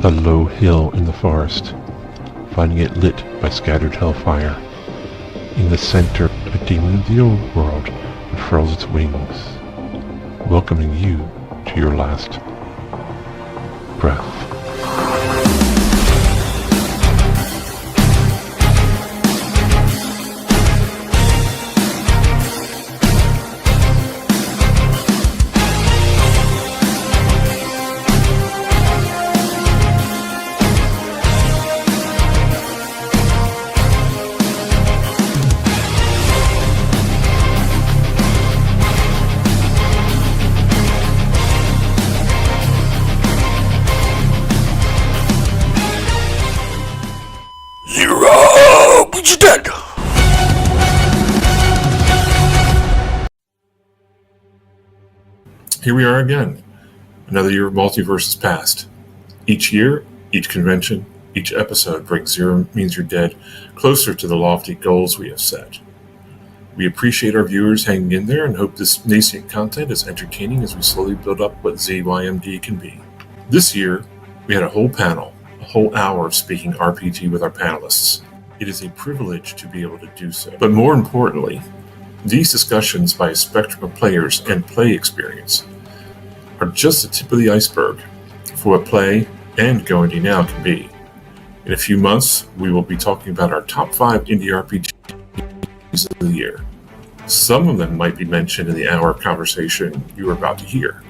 a low hill in the forest, finding it lit by scattered hellfire. In the center, a demon of the old world unfurls its wings, welcoming you to your last breath. Here we are again. Another year of Multiverse has passed. Each year, each convention, each episode brings Zero Means You're Dead closer to the lofty goals we have set. We appreciate our viewers hanging in there and hope this nascent content is entertaining as we slowly build up what ZYMD can be. This year, we had a whole panel, a whole hour of speaking RPG with our panelists. It is a privilege to be able to do so. But more importantly, these discussions by a spectrum of players and play experience are just the tip of the iceberg for what play and Go Indie Now can be. In a few months, we will be talking about our top 5 indie RPGs of the year. Some of them might be mentioned in the hour of conversation you are about to hear.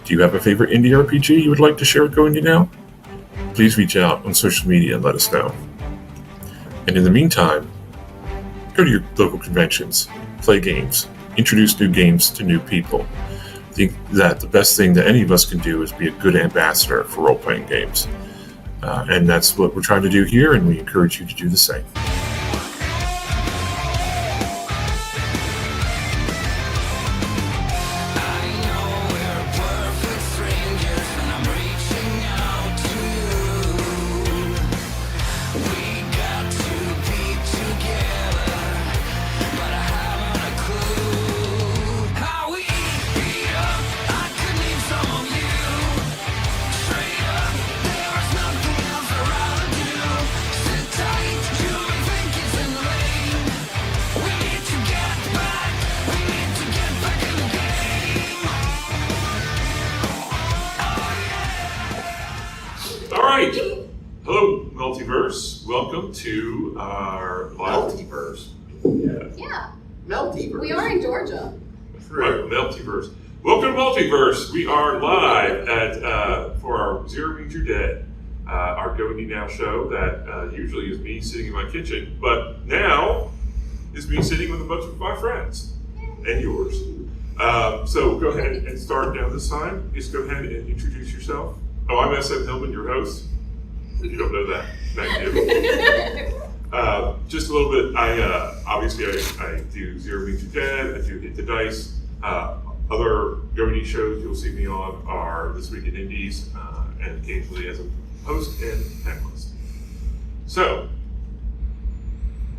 Do you have a favorite indie RPG you would like to share with Go Indie Now? Please reach out on social media and let us know. And in the meantime, go to your local conventions, play games, introduce new games to new people. I think that the best thing that any of us can do is be a good ambassador for role-playing games. And that's what we're trying to do here, and we encourage you to do the same. Hello, Multiverse. Welcome to our live... Multiverse? Yeah. Multiverse. We are in Georgia. Right, Multiverse. Welcome to Multiverse. We are live for our Zero Means You're Dead, our Go Indie Now show that usually is me sitting in my kitchen, but now is me sitting with a bunch of my friends and yours. So go ahead and start now this time. Just go ahead and introduce yourself. Oh, I'm SM Hillman, your host. If you don't know that, thank you. Just a little bit, I do Zero Means You're Dead, I do Hit the Dice. Other Go Indie shows you'll see me on are This Week in Indies, and occasionally as a host and panelist. So,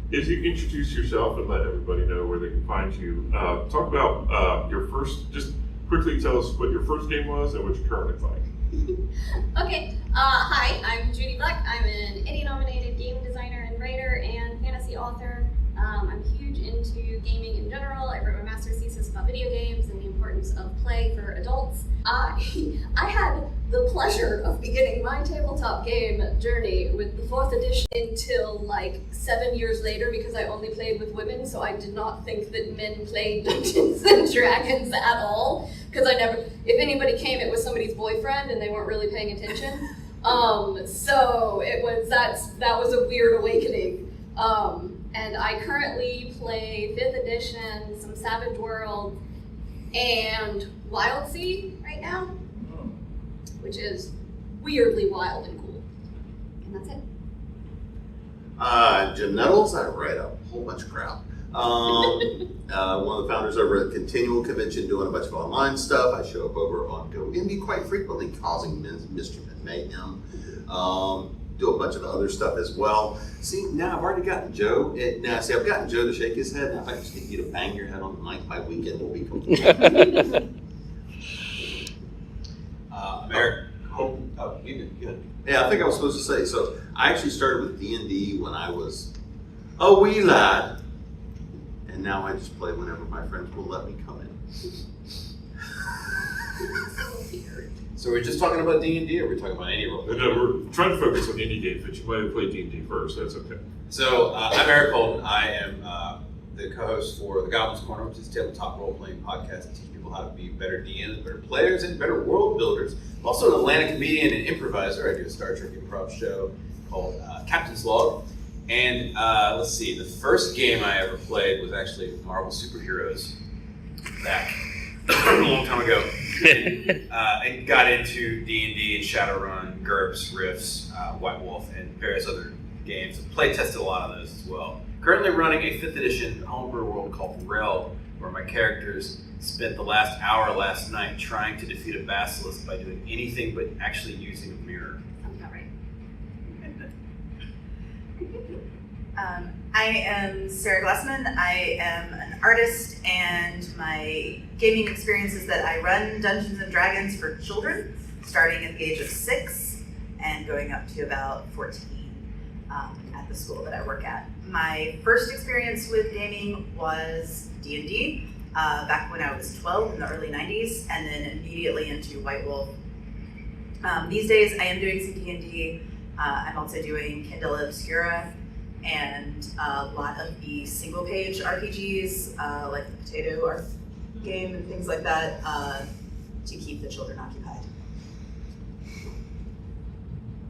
if you introduce yourself and let everybody know where they can find you, talk about your first, just quickly tell us what your first game was and what you currently play. Okay, hi, I'm Judy Buck. I'm an Eddie-nominated game designer and writer and fantasy author. I'm huge into gaming in general. I wrote my master's thesis about video games and the importance of play for adults. I had the pleasure of beginning my tabletop game journey with the 4th edition until like 7 years later because I only played with women, so I did not think that men played Dungeons and Dragons at all. Because if anybody came, it was somebody's boyfriend and they weren't really paying attention. So that was a weird awakening. And I currently play 5th edition, some Savage World, and Wild Sea right now, which is weirdly wild and cool. And that's it. Jim Nettles, I write a whole bunch of crap. One of the founders over at Continual Convention doing a bunch of online stuff. I show up over on Go Indie quite frequently, causing mischief and mayhem. Do a bunch of other stuff as well. See, now I've already gotten Joe. I've gotten Joe to shake his head. Now if I just get you to bang your head on the mic, my weekend will be complete. I'm Eric. Oh, you did good. Yeah, I think I was supposed to say. So I actually started with D&D when I was a wee lad, and now I just play whenever my friends will let me come in. So we're just talking about D&D, or we're talking about any role? no, we're trying to focus on indie games, but you might have played D&D first. That's okay. So I'm Eric Holden. I am the co-host for the Goblin's Corner, which is a tabletop role-playing podcast to teach people how to be better DMs, better players, and better world builders. I'm also an Atlanta comedian and improviser. I do a Star Trek improv show called Captain's Log. And let's see, the first game I ever played was actually Marvel Superheroes back a long time ago. I got into D&D and Shadowrun, GURPS, Rifts, White Wolf, and various other games. Play tested a lot of those as well. Currently running a 5th edition homebrew world called Rel, where my characters spent the last hour last night trying to defeat a basilisk by doing anything but actually using a mirror. Sounds about right. I am Sarah Glassman. I am an artist, and my gaming experience is that I run Dungeons and Dragons for children, starting at the age of 6 and going up to about 14 at the school that I work at. My first experience with gaming was D&D back when I was 12 in the early 90s, and then immediately into White Wolf. These days I am doing some D&D. I'm also doing Kindle Obscura and a lot of the single page RPGs like the Potato game and things like that to keep the children occupied.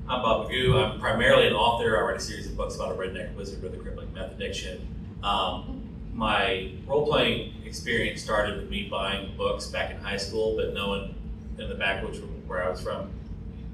I'm Bob Magoo. I'm primarily an author. I write a series of books about a redneck wizard with a crippling meth addiction. My role-playing experience started with me buying books back in high school, but no one in the backwoods where I was from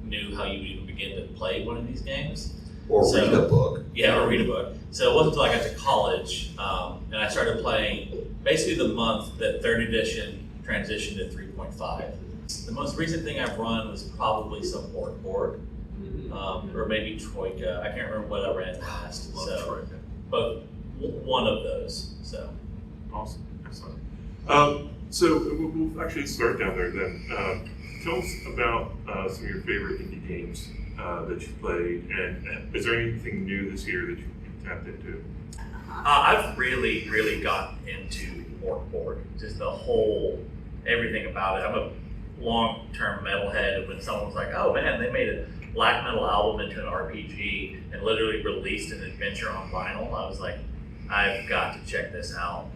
knew how you would even begin to play one of these games. Or read a book. Yeah, or read a book. So it wasn't until I got to college and I started playing basically the month that 3rd edition transitioned to 3.5. The most recent thing I've run was probably some board. Or maybe Troika. I can't remember what I ran last. Love So, Troika. but one of those. So Awesome. Excellent. So we'll actually start down there then. Tell us about some of your favorite indie games that you played, and is there anything new this year that you tapped into? I've really gotten into board. Just the whole everything about it. I'm a long-term metalhead, and when someone's like, "Oh man, they made a black metal album into an RPG and literally released an adventure on vinyl," I was like, I've got to check this out.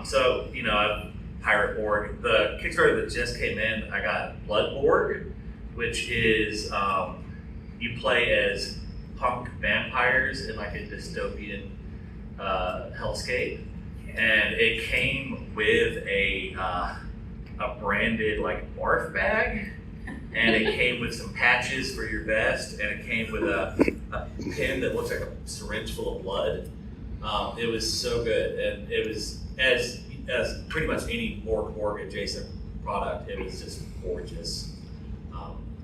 So, I've Pirate Borg. The Kickstarter that just came in, I got Blood Borg, which is you play as punk vampires in like a dystopian hellscape, and it came with a branded like barf bag. And it came with some patches for your vest, and it came with a pin that looks like a syringe full of blood. It was so good, and it was as pretty much any Borg adjacent product. It was just gorgeous.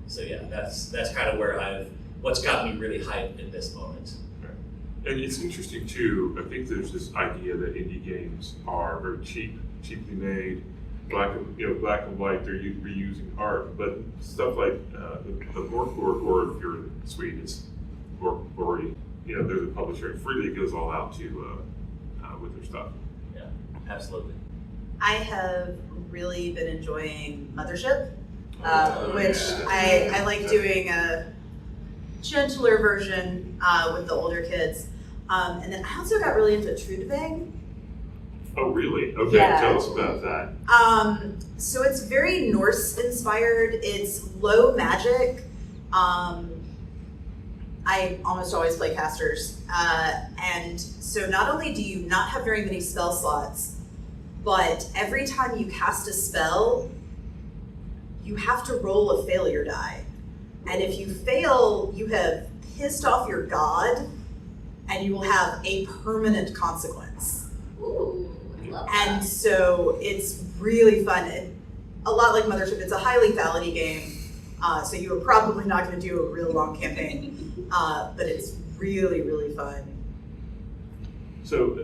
So yeah, that's kind of what's got me really hyped in this moment. And it's interesting too. I think there's this idea that indie games are very cheaply made. Black and white, they're reusing art, but stuff like the Borg, or if you're in Sweden, it's Borg. They're the publisher, and Freely goes all out to with their stuff. Yeah, absolutely. I have really been enjoying Mothership, which yeah. I like doing a gentler version with the older kids. And then I also got really into Trudvang. Oh, really? Okay, Yeah. Tell us about that. So it's very Norse inspired. It's low magic. I almost always play casters. And so not only do you not have very many spell slots, but every time you cast a spell, you have to roll a failure die. And if you fail, you have pissed off your god, and you will have a permanent consequence. Ooh, I love And that. so it's really fun. A lot like Mothership, it's a high lethality game. So you are probably not going to do a real long campaign, but it's really, really fun. So,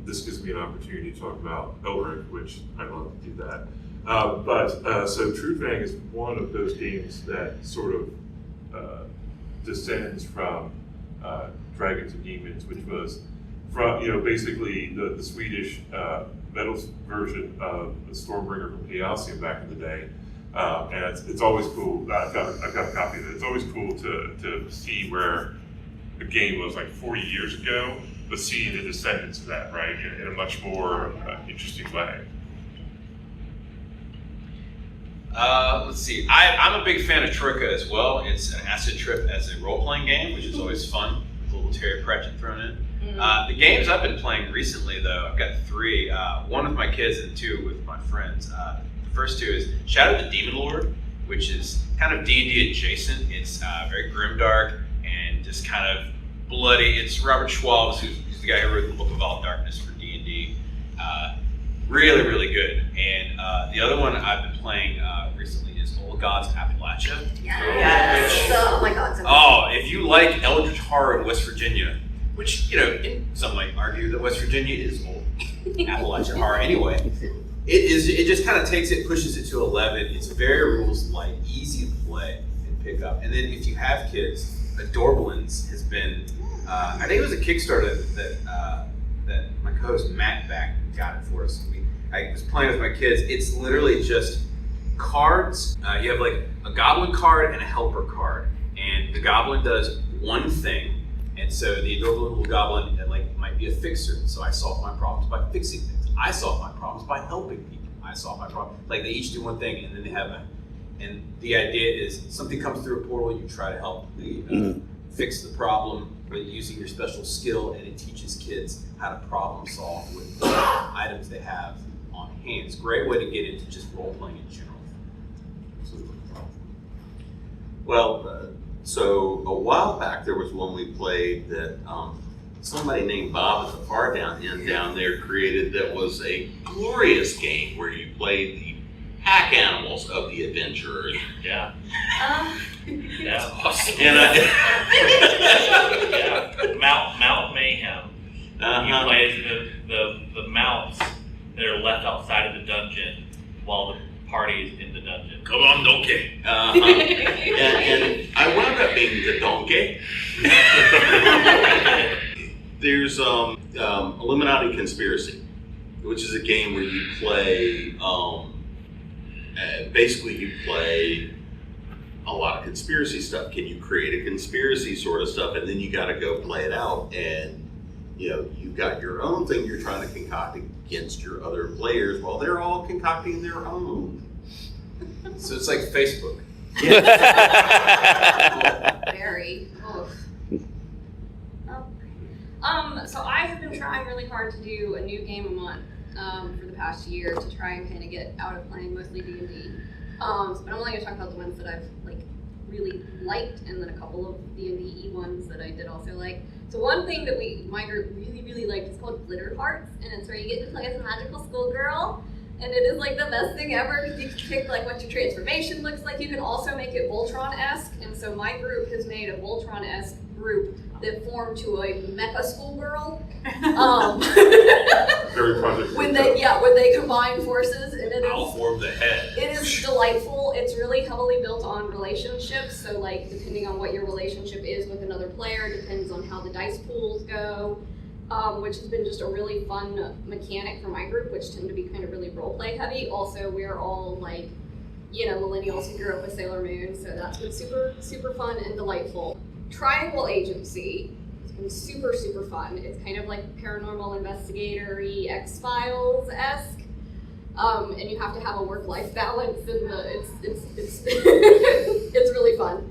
this gives me an opportunity to talk about Elric, which I love to do that. So True Fang is one of those games that sort of descends from Dragons and Demons, which was from, basically the Swedish metal version of the Stormbringer from Chaosium back in the day. And it's always cool. I've got a copy of it. It's always cool to see where a game was like 40 years ago, but see the descendants of that, right, in a much more interesting way. Let's see. I'm a big fan of Troika as well. It's an acid trip as a role-playing game, which is always fun. With a little Terry Pratchett thrown in. The games I've been playing recently, though, I've got 3. One with my kids and 2 with my friends. The first 2 is Shadow the Demon Lord, which is kind of D&D adjacent. It's very grimdark and just kind of bloody. It's Robert Schwab, who's the guy who wrote the Book of All Darkness for D&D. Really, really good. And the other one I've been playing recently is Old Gods Appalachia. Yes. Oh my God. If you like Eldritch horror in West Virginia, which, some might argue that West Virginia is old Appalachian horror anyway. It just kind of takes it, pushes it to 11. It's very rules light, easy to play and pick up. And then if you have kids, Adorblins has been, I think it was a Kickstarter that my co-host Matt back got it for us. I was playing with my kids. It's literally just cards. You have like a goblin card and a helper card. And the goblin does one thing. And so the adorable little goblin might be a fixer. So I solve my problems by fixing things. I solve my problems by helping people. I solve my problem. Like they each do one thing, and then they have and the idea is something comes through a portal, you try to help fix the problem with using your special skill, and it teaches kids how to problem solve with the items they have on hand. It's a great way to get into just role playing in general. Well, so a while back there was one we played that somebody named Bob at the far end down there created that was a glorious game where you played the pack animals of the adventurers. Yeah. That's awesome. And Mount Mayhem. You play as the mounts that are left outside of the dungeon while the party is in the dungeon. Come on, donkey. and I wound up being the donkey. There's Illuminati Conspiracy, which is a game where you play, basically you play a lot of conspiracy stuff. Can you create a conspiracy sort of stuff, and then you got to go play it out, and you've got your own thing you're trying to concoct against your other players while they're all concocting their own. So it's like Facebook. Very. So I have been trying really hard to do a new game a month for the past year to try and kind of get out of playing mostly D&D. But I'm only going to talk about the ones that I've really liked, and then a couple of D&D ones that I did also like. So one thing that my group really liked is called Glitter Hearts, and it's where you get to play as a magical schoolgirl. And it is the best thing ever because you can pick what your transformation looks like. You can also make it Voltron-esque, and so my group has made a Voltron-esque group that formed to a mecha schoolgirl. Very project. When they combine forces, and I'll form the head. It is delightful. It's really heavily built on relationships. So depending on what your relationship is with another player, depends on how the dice pools go. Which has been just a really fun mechanic for my group, which tend to be kind of really roleplay heavy. Also, we're all millennials who grew up with Sailor Moon, so that's been super fun and delightful. Triangle Agency has been super fun. It's kind of like paranormal investigator-y X-Files-esque, and you have to have a work-life balance, and it's it's really fun.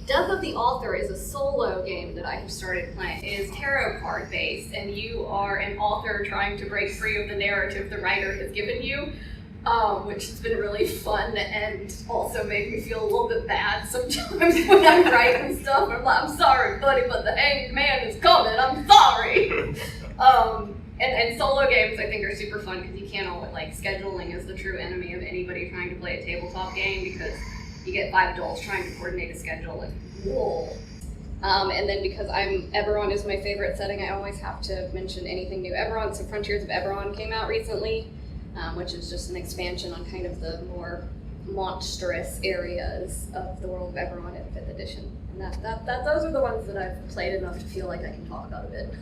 Death of the Author is a solo game that I have started playing. It is tarot card based, and you are an author trying to break free of the narrative the writer has given you, which has been really fun and also made me feel a little bit bad sometimes when I'm writing stuff. I'm sorry, buddy, but the hanged man is coming. I'm sorry. And solo games I think are super fun because you can't always scheduling is the true enemy of anybody trying to play a tabletop game because you get 5 adults trying to coordinate a schedule, whoa. And then because Eberron is my favorite setting, I always have to mention anything new. So Frontiers of Eberron came out recently. which is just an expansion on kind of the more monstrous areas of the world of Eberron in 5th edition. And those are the ones that I've played enough to feel like I can talk about a bit.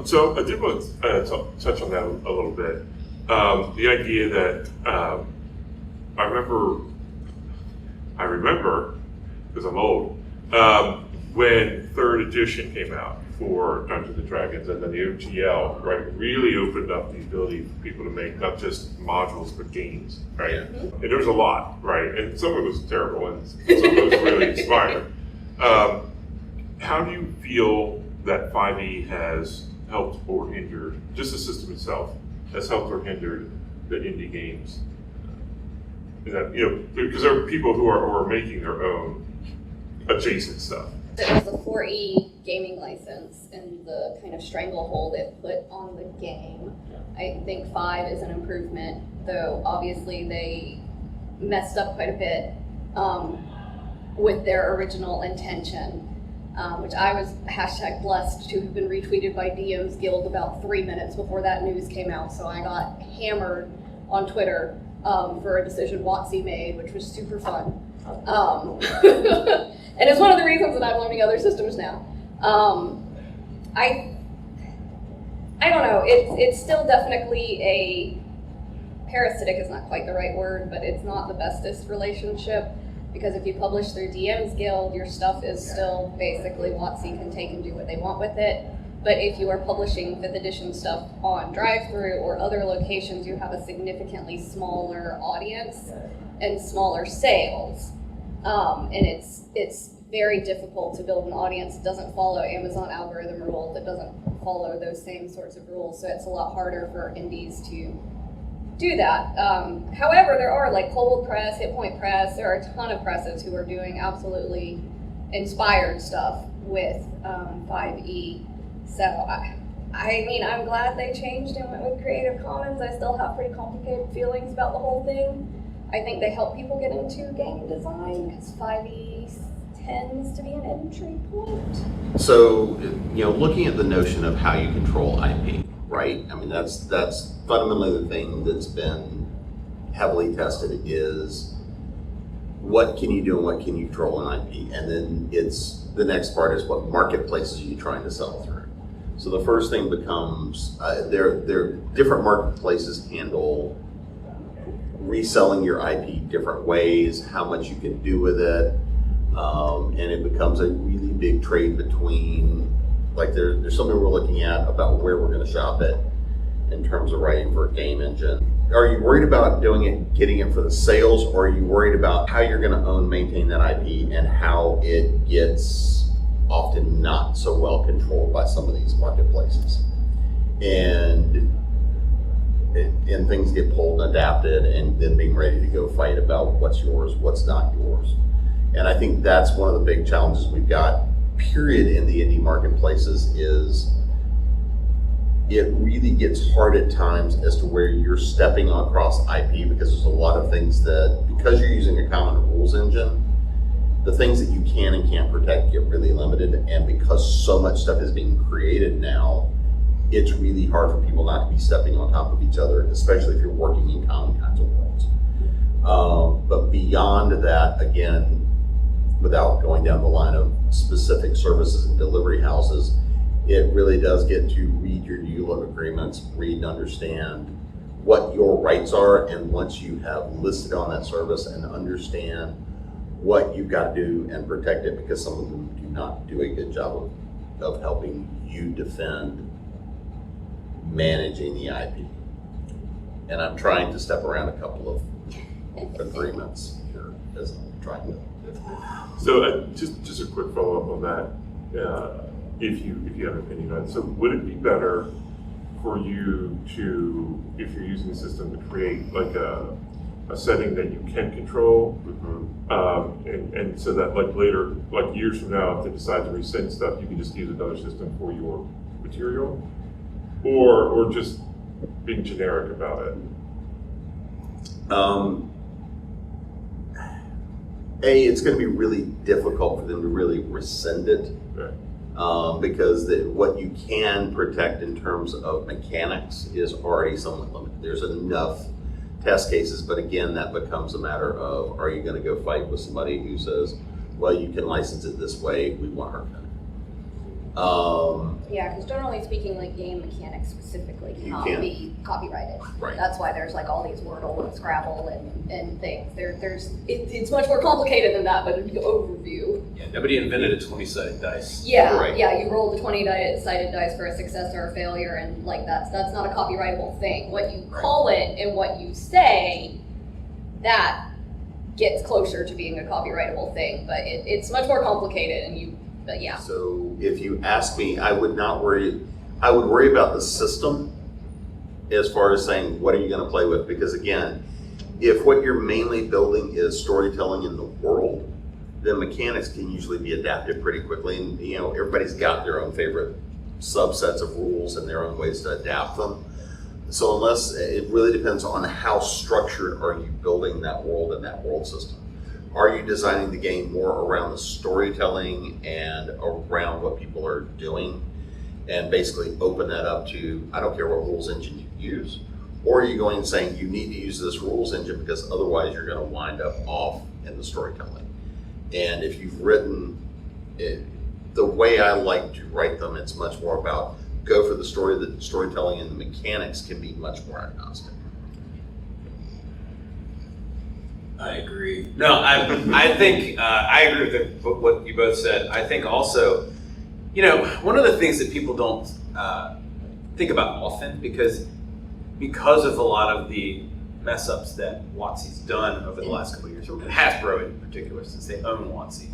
So I did want to touch on that a little bit. The idea that I remember because I'm old, when 3rd edition came out for Dungeons and Dragons, and then the OGL, right, really opened up the ability for people to make not just modules but games, right? And there was a lot, right? And some of it was terrible, and some of it was really inspiring. How do you feel that 5e has helped or hindered, just the system itself, has helped or hindered the indie games? Is that, because there are people who are making their own adjacent stuff. It was the 4E gaming license and the kind of stranglehold it put on the game. I think 5 is an improvement, though obviously they messed up quite a bit with their original intention, which I was #blessed to have been retweeted by DM's Guild about 3 minutes before that news came out. So I got hammered on Twitter for a decision WotC made, which was super fun. And it's one of the reasons that I'm learning other systems now. I don't know, it's still definitely a, parasitic is not quite the right word, but it's not the bestest relationship, because if you publish through DM's Guild, your stuff is still basically WotC can take and do what they want with it. But if you are publishing 5th edition stuff on drive-thru or other locations, you have a significantly smaller audience and smaller sales. And it's very difficult to build an audience that doesn't follow Amazon algorithm rules, that doesn't follow those same sorts of rules. So it's a lot harder for indies to do that. However, there are like Cold Press, Hit Point Press, there are a ton of presses who are doing absolutely inspired stuff with 5e. So I mean, I'm glad they changed and went with Creative Commons. I still have pretty complicated feelings about the whole thing. I think they help people get into game design because 5e tends to be an entry point. So, looking at the notion of how you control IP, right? I mean, that's fundamentally the thing that's been heavily tested is what can you do and what can you control in IP? And then the next part is what marketplaces are you trying to sell through? So the first thing becomes, there different marketplaces handle reselling your IP different ways, how much you can do with it, and it becomes a really big trade between, like there's something we're looking at about where we're going to shop it in terms of writing for a game engine. Are you worried about getting it for the sales, or are you worried about how you're going to maintain that IP and how it gets often not so well controlled by some of these marketplaces? And things get pulled and adapted, and then being ready to go fight about what's yours, what's not yours. And I think that's one of the big challenges we've got, period, in the indie marketplaces is it really gets hard at times as to where you're stepping across IP, because there's a lot of things that, because you're using a common rules engine, the things that you can and can't protect get really limited. And because so much stuff is being created now, it's really hard for people not to be stepping on top of each other, especially if you're working in common kinds of worlds. But beyond that, again, without going down the line of specific services and delivery houses, it really does get to read your ULIP agreements, read and understand what your rights are, and once you have listed on that service and understand what you've got to do and protect it, because some of them do not do a good job of helping you defend managing the IP. And I'm trying to step around a couple of agreements here as I'm trying to. So just a quick follow-up on that, if you have an opinion on it. So would it be better for you to, if you're using the system, to create like a setting that you can control, and so that like later, like years from now, if they decide to resend stuff, you can just use another system for your material, or just being generic about it? It's going to be really difficult for them to really rescind it. Right. because what you can protect in terms of mechanics is already somewhat limited. There's enough test cases, but again, that becomes a matter of, are you going to go fight with somebody who says, well, you can license it this way, we want her done. Yeah, because generally speaking, like game mechanics specifically cannot be copyrighted. Right. That's why there's like all these Wordle and Scrabble and things. It's much more complicated than that, but an overview. Yeah, nobody invented a 20-sided dice. Yeah, Right. yeah, you roll the 20-sided dice for a success or a failure, and like that's not a copyrightable thing. What you call it and what you say, that gets closer to being a copyrightable thing, but it's much more complicated, but yeah. So if you ask me, I would worry about the system as far as saying, what are you going to play with? Because again, if what you're mainly building is storytelling in the world, then mechanics can usually be adapted pretty quickly. And everybody's got their own favorite subsets of rules and their own ways to adapt them. So unless, it really depends on how structured are you building that world and that world system. Are you designing the game more around the storytelling and around what people are doing and basically open that up to, I don't care what rules engine you use? Or are you going and saying you need to use this rules engine because otherwise you're going to wind up off in the storytelling? And if you've written it, the way I like to write them, it's much more about go for the story, the storytelling and the mechanics can be much more agnostic. I agree. No, I think I agree with what you both said. I think also, one of the things that people don't think about often because of a lot of the mess ups that WotC's done over the last couple of years, and Hasbro in particular, since they own WotC.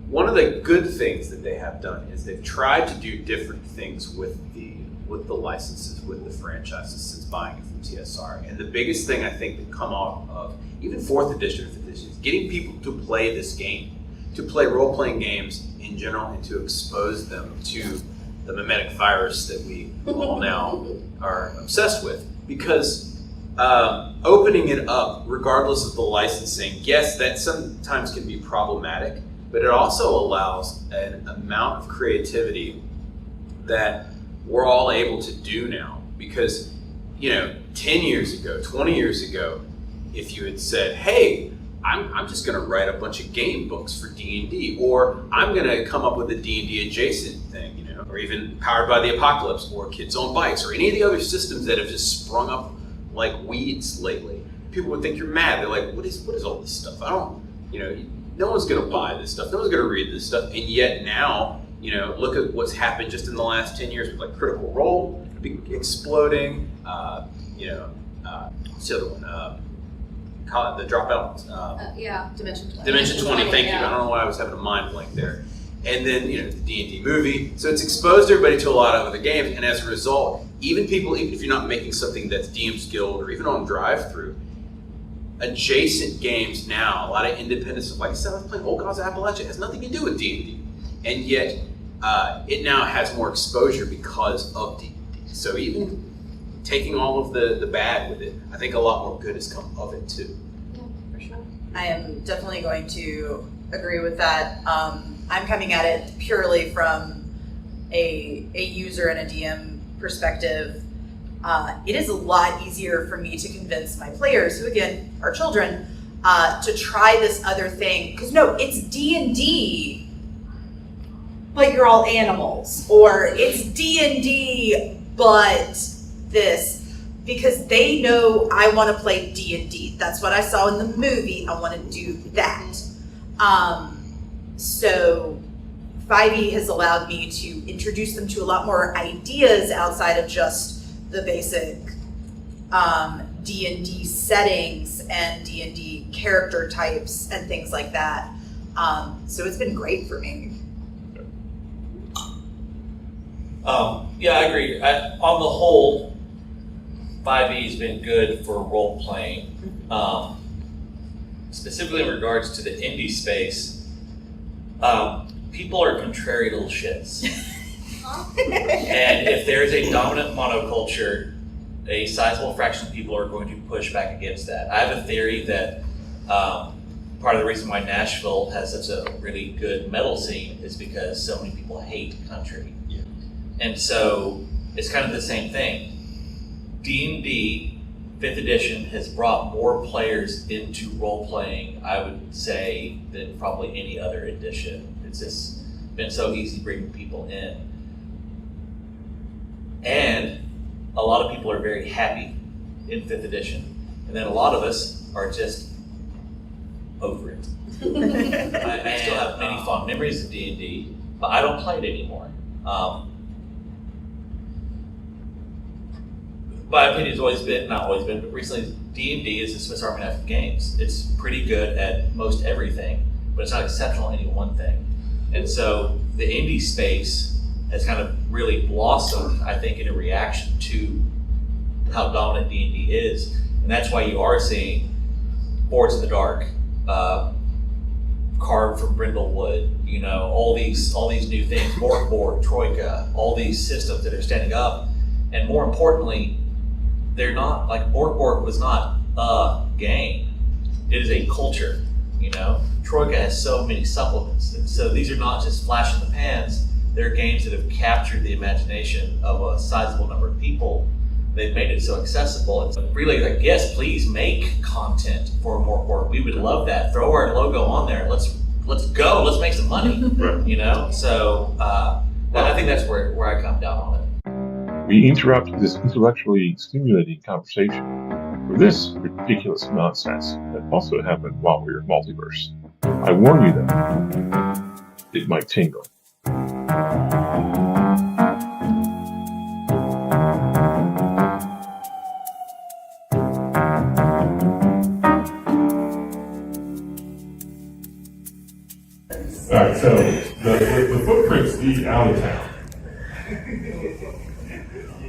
One of the good things that they have done is they've tried to do different things with the licenses, with the franchises since buying it from TSR. And the biggest thing I think that come out of even 4th edition or 5th edition is getting people to play this game, to play role-playing games in general, and to expose them to the mimetic virus that we all now are obsessed with. Because opening it up, regardless of the licensing, yes, that sometimes can be problematic, but it also allows an amount of creativity that we're all able to do now. Because 10 years ago, 20 years ago, if you had said, hey, I'm just going to write a bunch of game books for D&D, or I'm going to come up with a D&D adjacent thing, or even Powered by the Apocalypse, or Kids on Bikes, or any of the other systems that have just sprung up like weeds lately, people would think you're mad. They're like, what is all this stuff? No one's going to buy this stuff. No one's going to read this stuff. And yet now, look at what's happened just in the last 10 years with like Critical Role exploding, what's the other one? The Dropout. Dimension 20. Dimension 20, thank you. I don't know why I was having a mind blank there. And then, the D&D movie. So it's exposed everybody to a lot of other games. And as a result, even if you're not making something that's DM's Guild or even on drive-through, adjacent games now, a lot of independent stuff. Like I said, I was playing Old Gods of Appalachia. It has nothing to do with D&D. And yet, it now has more exposure because of D&D. So even taking all of the bad with it, I think a lot more good has come of it too. Yeah, for sure. I am definitely going to agree with that. I'm coming at it purely from a user and a DM perspective. It is a lot easier for me to convince my players, who again are children, to try this other thing. Because no, it's D&D, but you're all animals. Or it's D&D, but this. Because they know I want to play D&D. That's what I saw in the movie. I want to do that. So 5e has allowed me to introduce them to a lot more ideas outside of just the basic D&D settings and D&D character types and things like that. So it's been great for me. Yeah, I agree. On the whole, 5e has been good for role playing. Specifically in regards to the indie space, people are contrary little shits. And if there is a dominant monoculture, a sizable fraction of people are going to push back against that. I have a theory that part of the reason why Nashville has such a really good metal scene is because so many people hate country. Yeah. And so it's kind of the same thing. D&D 5th edition has brought more players into role-playing, I would say, than probably any other edition. It's just been so easy bringing people in. And a lot of people are very happy in 5th edition. And then a lot of us are just over it. I still have many fond memories of D&D, but I don't play it anymore. My opinion has always been, not always been, but recently D&D is the Swiss Army knife of games. It's pretty good at most everything, but it's not exceptional at any one thing. And so the indie space has kind of really blossomed, I think, in a reaction to how dominant D&D is. And that's why you are seeing Boards in the Dark, carved from brindlewood, all these new things, Morkborg, Troika, all these systems that are standing up. And more importantly, they're not, like Morkborg was not a game. It is a culture, Troika has so many supplements. And so these are not just flash in the pans. They're games that have captured the imagination of a sizable number of people. They've made it so accessible. It's really like, yes, please make content for Morkborg. We would love that. Throw our logo on there. Let's go. Let's make some money. Right. So I think that's where I come down on it. We interrupt this intellectually stimulating conversation for this ridiculous nonsense that also happened while we were in Multiverse. I warn you that it might tingle. Alright, so the footprints lead out of town.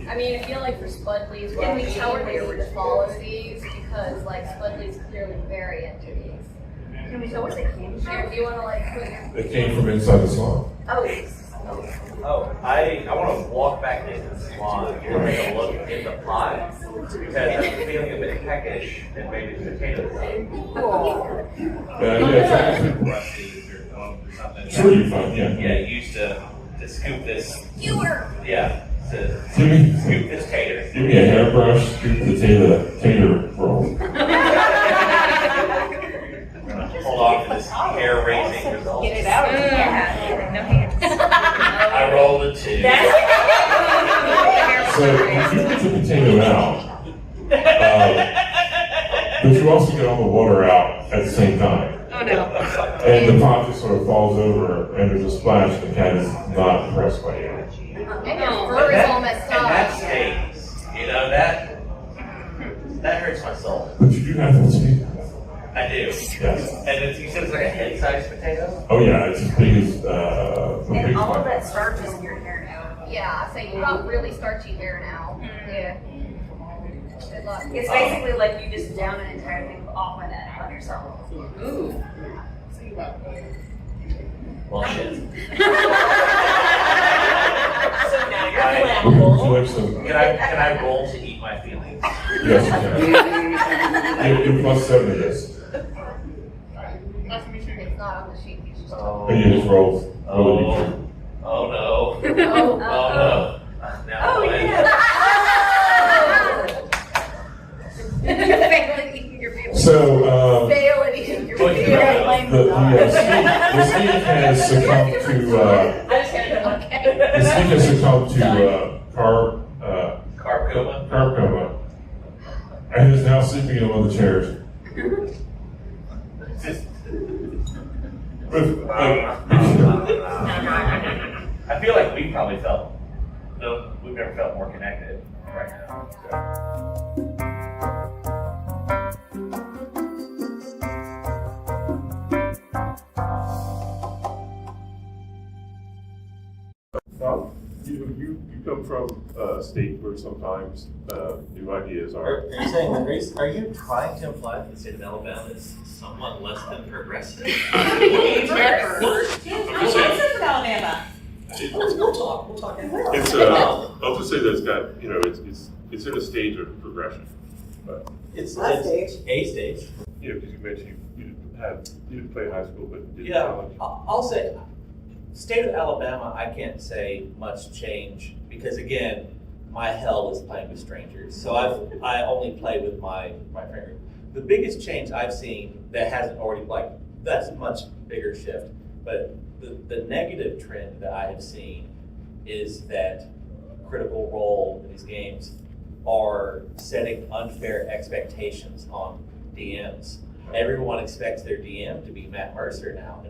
I mean, I feel like for Spudley's, Can we tell her we would follow these because, like, Spudley's clearly very into these. Can we tell where they came from? Do you want to, like, put your... They came from inside the salon. Oh, I want to walk back into the salon and take a look at the pot because I'm feeling a bit peckish and maybe potatoes. Yeah, exactly. Rusty or something. Sure, you find, yeah. Yeah, you used to scoop this. Skewer. Yeah, to Give me, scoop this tater. give me a hairbrush, scoop the tater roll. Hold on to this hair-raising result. get it out. Yeah. No hands. I rolled a 2. So you get the potato out, but you also get all the water out at the same time. Oh, no. And the pot just sort of falls over and there's a splash. The cat is not impressed by you. And your fur is all messed And that up. stays. That hurts my soul. But you do have the potato. I do. Yes. And you said it's like a head-sized potato? Oh yeah, it's as big as the big And all one. of that starch is in your hair now. Yeah, so you got really starchy hair now. Yeah. Good luck. It's basically like you just down an entire thing of Aquanet on yourself. Ooh. Well, shit. So now you're I- Would you flammable. like some? Can I roll to eat my feelings? Yes, you can. You plus 7 of this. It's not on the sheet. It's just Oh, And you just roll. oh no. Oh, Oh no. Now Oh, what? Failing eating your feelings. So, Failing eating your Well, feelings. the snake has succumbed to, I just had to Okay. the snake has succumbed to, Carb coma? carb coma. And is now sleeping in one of the chairs. With, I feel like we've probably we've never felt more connected right now. Well, you come from a state where sometimes new ideas Are are. you saying, are you trying to imply that the state of Alabama is somewhat less than progressive? Alabama. We'll talk. It's I'll just say that it's got it's in a stage of progression, but It's a stage. because you mentioned didn't play high school, but did Yeah, college. I'll say, state of Alabama, I can't say much change because again, my hell is playing with strangers. So I only play with my friend group. The biggest change I've seen that hasn't already that's a much bigger shift, but the negative trend that I have seen is that Critical Role in these games are setting unfair expectations on DMs. Everyone expects their DM to be Matt Mercer now,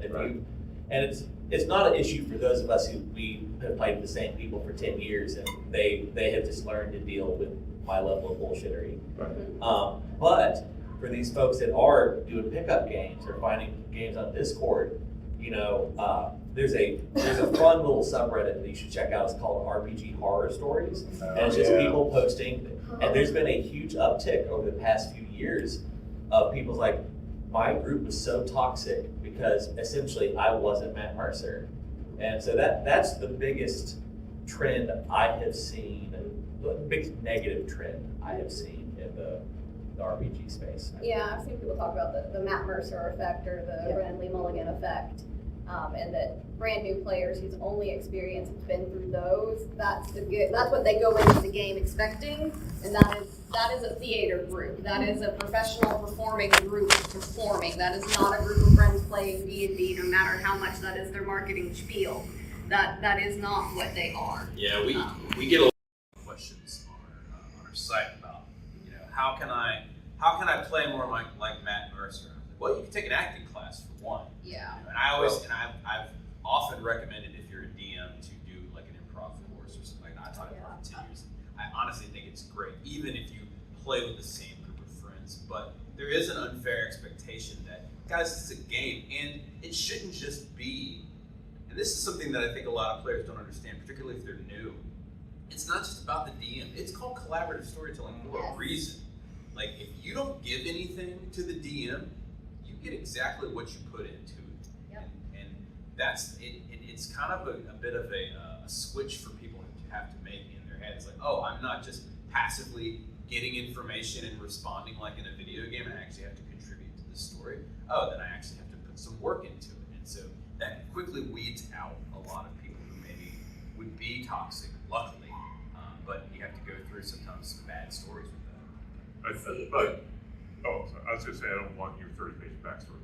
and it's not an issue for those of us who we have played with the same people for 10 years, and they have just learned to deal with my level of bullshittery. Right. But for these folks that are doing pickup games or finding games on Discord, there's a fun little subreddit that you should check out. It's called RPG Horror Stories, and it's just people posting. And there's been a huge uptick over the past few years of people's like, my group was so toxic because essentially I wasn't Matt Mercer, and so that's the biggest trend I have seen, the biggest negative trend I have seen in the RPG space. Yeah, I've seen people talk about the Matt Mercer effect or the Brennan Lee Mulligan effect, and that brand new players whose only experience has been through those, that's what they go into the game expecting, and that is a theater group. That is a professional performing group performing. That is not a group of friends playing D&D, no matter how much that is their marketing spiel. That is not what they are. Yeah, we get a lot of questions on our site about, how can I play more like Matt Mercer? Well, you can take an acting class for one. Yeah. I've often recommended if you're a DM to do like an improv course or something. I taught improv for 10 years. I honestly think it's great, even if you play with the same group of friends. But there is an unfair expectation that, guys, this is a game, and it shouldn't just be. And this is something that I think a lot of players don't understand, particularly if they're new. It's not just about the DM. It's called collaborative storytelling for a reason. Like, if you don't give anything to the DM, you get exactly what you put into it. Yep. And that's it. It's kind of a bit of a switch for people to have to make in their head. It's like, oh, I'm not just passively getting information and responding like in a video game. I actually have to contribute to the story. Oh, then I actually have to put some work into it. And so that quickly weeds out a lot of people who maybe would be toxic, luckily. But you have to go through sometimes some bad stories with that. Sorry. I was going to say, I don't want your 30-page backstory.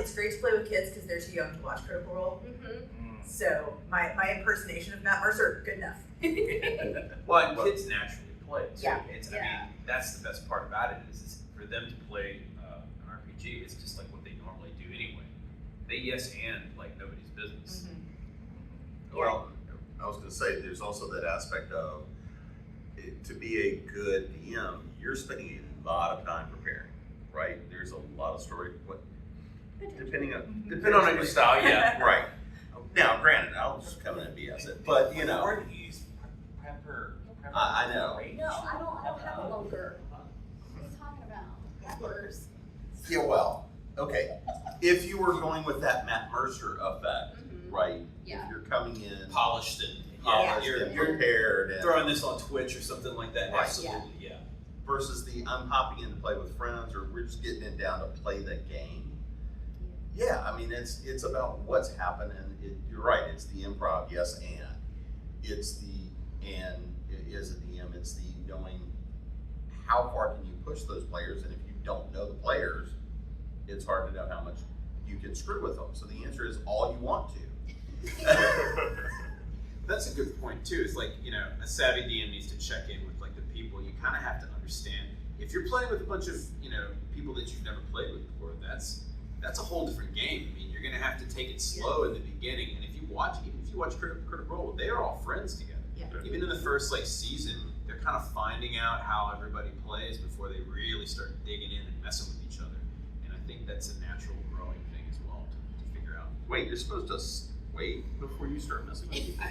It's great to play with kids because they're too young to watch Critical Role. Mm-hmm. So my impersonation of Matt Mercer, good enough. Well, and kids naturally play too. Yeah. I mean, that's the best part about it is for them to play an RPG. It's just like what they normally do anyway. They yes and like nobody's business. Mm-hmm. Well, I was going to say, there's also that aspect of to be a good DM, you're spending a lot of time preparing, right? There's a lot of story. Depending on your style, yeah. Right. Now, granted, I'll just come in and BS it, but you know. Or use prepper. I know. No, I don't have a bunker. What are you talking about? Peppers. Yeah, well, okay. If you were going with that Matt Mercer effect, right? Yeah. If you're coming in Polished and you're prepared, and throwing this on Twitch or something like that. Right. Absolutely, yeah. versus the I'm hopping in to play with friends, or we're just getting it down to play the game. Yeah, I mean it's about what's happened, and you're right. It's the improv, yes, and it's as a DM, it's the knowing how far can you push those players, and if you don't know the players, it's hard to know how much you can screw with them. So the answer is all you want to. That's a good point too. It's like, a savvy DM needs to check in with like the people. You kind of have to understand if you're playing with a bunch of people that you've never played with before. That's a whole different game. I mean, you're going to have to take it slow in the beginning. And if you watch Critical Role, they are all friends together. Yeah. Even in the first season, they're kind of finding out how everybody plays before they really start digging in and messing with each other. And I think that's a natural growing thing as well to figure out. Wait, you're supposed to wait before you start messing with people?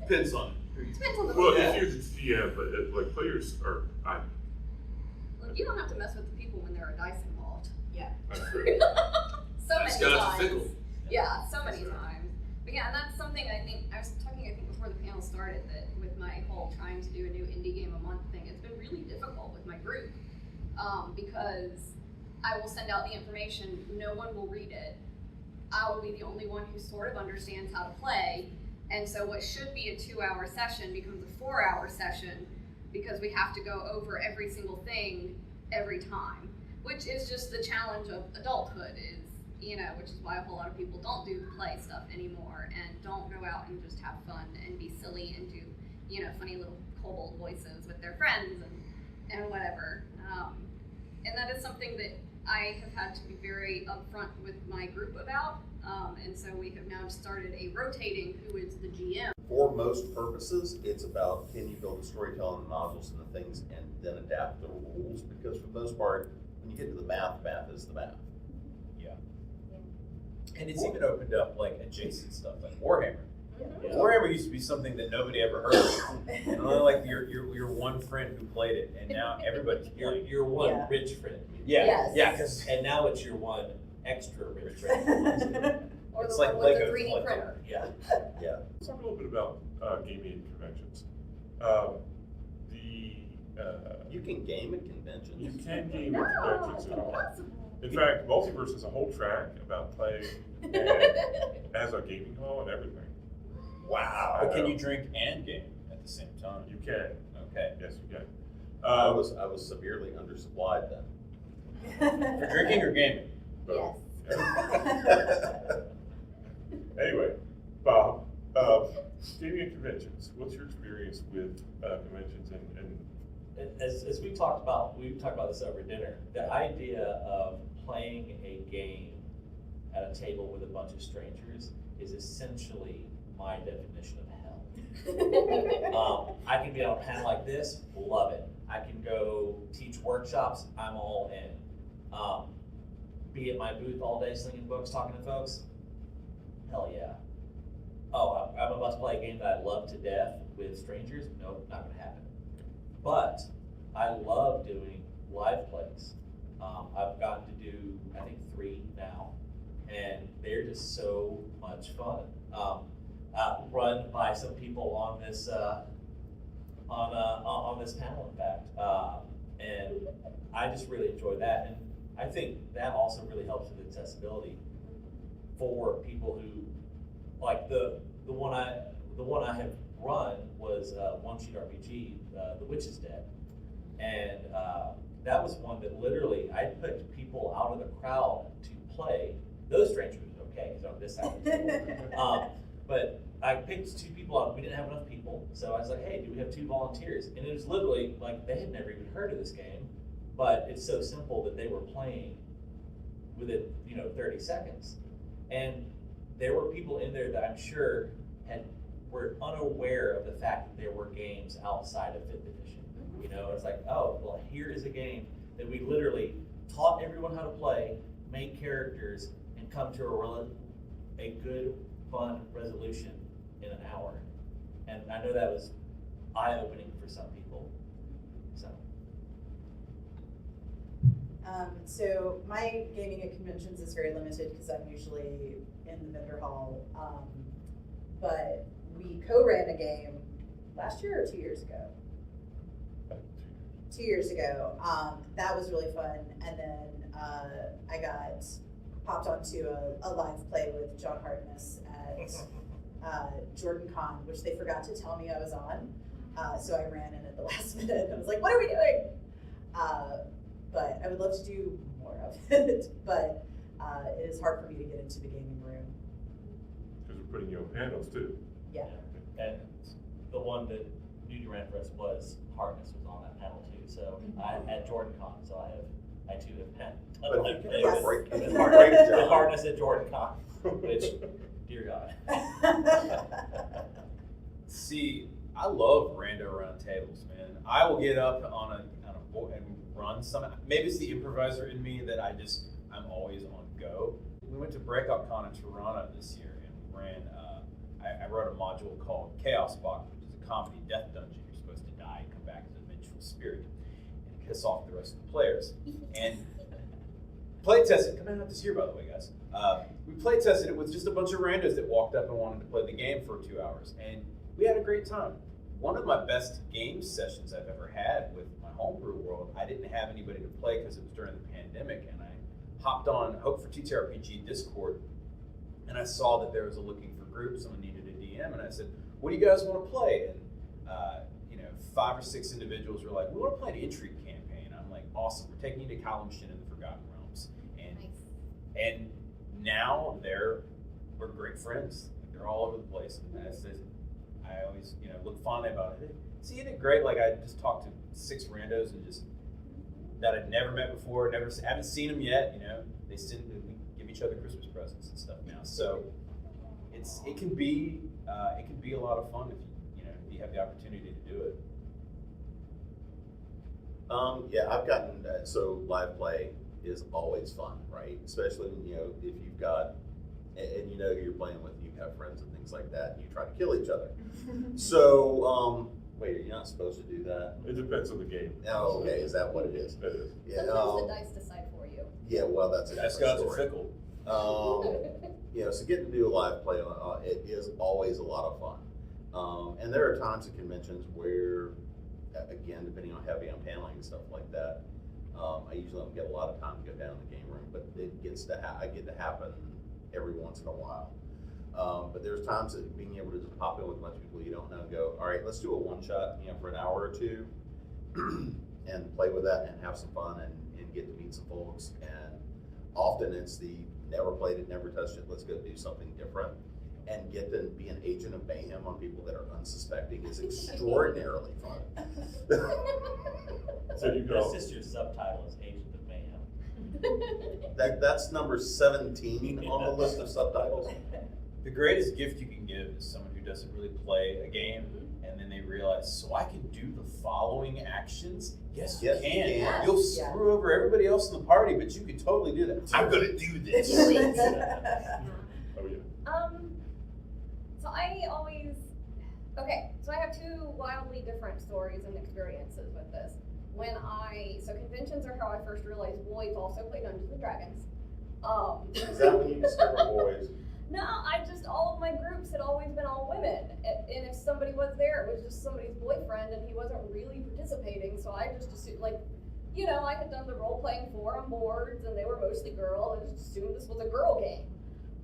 Depends on who you Depends on the Well, player. if you're the GM, but players are. Look, you don't have to mess with the people when there are dice involved. I'm sure. So Dice many gods are times. fickle. Yeah, so many times. But yeah, and that's something I was talking before the panel started, that with my whole trying to do a new indie game a month thing, it's been really difficult with my group. Because I will send out the information, no one will read it. I will be the only one who sort of understands how to play. And so what should be a 2-hour session becomes a 4-hour session because we have to go over every single thing every time, which is just the challenge of adulthood is, you know, which is why a whole lot of people don't do play stuff anymore and don't go out and just have fun and be silly and do, you know, funny little kobold voices with their friends and whatever. And that is something that I have had to be very upfront with my group about. And so we have now started a rotating who is the GM. For most purposes, it's about can you build the storytelling, the modules, and the things, and then adapt the rules. Because for the most part, when you get to the math is the math. Yeah. And it's even opened up like adjacent stuff like Warhammer. Mhm. Warhammer used to be something that nobody ever heard of. And only like your one friend who played it, and now everybody's playing. Your one Yeah. rich friend. Yeah, Yes. yeah, because And now it's your one extra rich friend. Or it's the like one with the Lego 3D collecting. printer. Yeah. Yeah. Let's talk a little bit about gaming conventions. You can game at conventions. You can game No, at conventions it's at all. impossible. In fact, Multiverse is a whole track about playing and as a gaming hall and everything. wow. I But can know. you drink and game at the same time? You can. Okay. Yes, you can. I was severely undersupplied then. For drinking or gaming? But, Yes. Anyway, Bob, gaming and conventions. What's your experience with conventions and As we talked about this over dinner, the idea of playing a game at a table with a bunch of strangers is essentially my definition of hell. I can be on a panel like this, love it. I can go teach workshops, I'm all in. Be at my booth all day slinging books, talking to folks, hell yeah. Oh, I'm about to play a game that I love to death with strangers? Nope, not gonna happen. But I love doing live plays. I've gotten to do, I think, 3 now, and they're just so much fun. Run by some people on this on this panel, in fact, and I just really enjoy that. And I think that also really helps with accessibility for people who, like the one I have run was One Sheet RPG, The Witch is Dead, and that was one that literally I picked people out of the crowd to play. Those strangers was okay because on this side of the table. But I picked 2 people out. We didn't have enough people, so I was like, "Hey, do we have 2 volunteers?" And it was literally like they had never even heard of this game, but it's so simple that they were playing within 30 seconds, and there were people in there that I'm sure were unaware of the fact that there were games outside of 5th edition. It's like, oh, well, here is a game that we literally taught everyone how to play, make characters, and come to a good, fun resolution in an hour. And I know that was eye-opening for some people. So my gaming at conventions is very limited because I'm usually in the vendor hall. But we co-ran a game last year or 2 years ago. 2 years ago. That was really fun. And then I got popped onto a live play with John Hartness at Jordan Con, which they forgot to tell me I was on. So I ran in at the last minute. I was like, what are we doing? But I would love to do more of it. But it is hard for me to get into the gaming room. because we're putting you on panels too? Yeah. And the one that Nudie ran for us was Hartness was on that panel too. So I at Jordan Con, so I too have done But live you plays can break- with you can Hartness, break with John. Hartness at Jordan Con, which, dear God. See, I love rando round tables, man. I will get up on a board and run some. Maybe it's the improviser in me that I'm always on go. We went to Breakout Con in Toronto this year, and we ran. I wrote a module called Chaos Box, which is a comedy death dungeon. You're supposed to die and come back as a vengeful spirit and piss off the rest of the players. And play tested. Coming out this year, by the way, guys. We play tested it with just a bunch of randos that walked up and wanted to play the game for 2 hours, and we had a great time. One of my best game sessions I've ever had with my homebrew world. I didn't have anybody to play because it was during the pandemic, and I hopped on Hope for TTRPG Discord, and I saw that there was a looking for group. Someone needed a DM, and I said, "What do you guys want to play?" And 5 or 6 individuals were like, "We want to play an intrigue campaign." I'm like, "Awesome! We're taking you to Kalimshin in the Forgotten Realms," and now we're great friends. They're all over the place, and I always look fondly about it. See, isn't it great? Like I just talked to 6 randos and just that I'd never met before, haven't seen them yet. We give each other Christmas presents and stuff now. So it can be a lot of fun if you have the opportunity to do it. Yeah, I've gotten that. So live play is always fun, right? Especially when, if you've got, and who you're playing with, you have friends and things like that, and you try to kill each other. So, wait, are you not supposed to do that? It depends on the game. Oh, okay, is that what it is? It is. Yeah. Sometimes the dice decide for you. Yeah, well, that's a That's different God's story. fickle. So getting to do a live play, it is always a lot of fun. And there are times at conventions where, again, depending on how heavy I'm paneling and stuff like that, I usually don't get a lot of time to go down in the game room, but it gets to I get to happen every once in a while. But there's times that being able to just pop in with a bunch of people you don't know and go, all right, let's do a one-shot, for an hour or two, and play with that and have some fun and get to meet some folks. And often it's the never played it, never touched it, let's go do something different. And get to be an agent of mayhem on people that are unsuspecting is extraordinarily fun. So you go. That's just your subtitle is Agent of Mayhem. That's number 17 on the list of subtitles. The greatest gift you can give is someone who doesn't really play a game, and then they realize, so I can do the following actions? Yes, you Yes, can. you can. You'll screw over everybody else in the party, but you can totally do that. I'm going to do this. Oh yeah. So I have 2 wildly different stories and experiences with this. So conventions are how I first realized boys also play Dungeons and Dragons. Is that when you discover boys? No, all of my groups had always been all women. And if somebody was there, it was just somebody's boyfriend and he wasn't really participating. So I just assumed, I had done the role-playing forum boards and they were mostly girl. I just assumed this was a girl game.